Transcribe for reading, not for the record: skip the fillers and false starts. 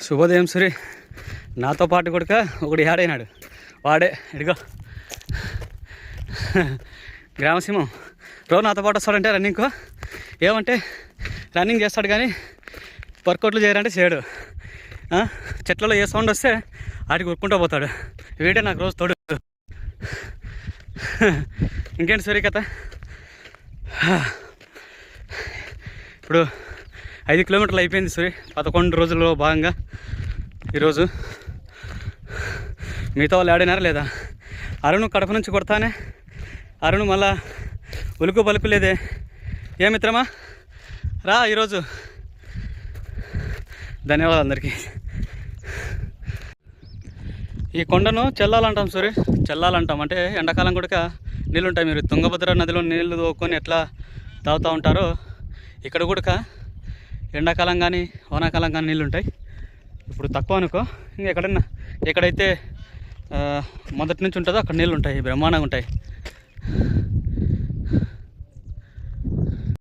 శుభోదయం సూరి. నాతో పాటు కూడా ఒకడు యాడైనాడు, వాడే ఇదిగో గ్రామసింహం. రోజు నాతో పాటు వస్తాడంటే రన్నింగ్కు, ఏమంటే రన్నింగ్ చేస్తాడు కానీ వర్కౌట్లు చేయాలంటే చేయడు. చెట్లలో ఏ సౌండ్ వస్తే ఆడికి ఉరుక్కుంటూ పోతాడు. వీడే నాకు రోజు తోడు. ఇంకేంటి సూరి కథ? ఇప్పుడు 5 కిలోమీటర్లు అయిపోయింది సూరి, 11 రోజుల్లో భాగంగా ఈరోజు. మిగతా వాళ్ళు ఆడినారా లేదా? అరుణ్ కడప నుంచి కొడతానే, అరుణ్ మళ్ళా ఉలుకు పలుకు లేదే. ఏ మిత్రమా రా ఈరోజు. ధన్యవాదాలు అందరికీ. ఈ కొండను చెల్లాలంటాం సూరి, చెల్లాలంటాం. అంటే ఎండాకాలం కూడా నీళ్ళు ఉంటాయి. మీరు తుంగభద్ర నదిలో నీళ్ళు తోకొని ఎట్లా తాగుతూ ఉంటారో ఇక్కడ కూడా ఎండాకాలం కానీ వానాకాలం కానీ నీళ్ళు ఉంటాయి. ఇప్పుడు తక్కువ అనుకో, ఇంకా ఎక్కడన్నా ఎక్కడైతే మొదటి నుంచి ఉంటుందో అక్కడ నీళ్ళు ఉంటాయి, బ్రహ్మాండంగా ఉంటాయి.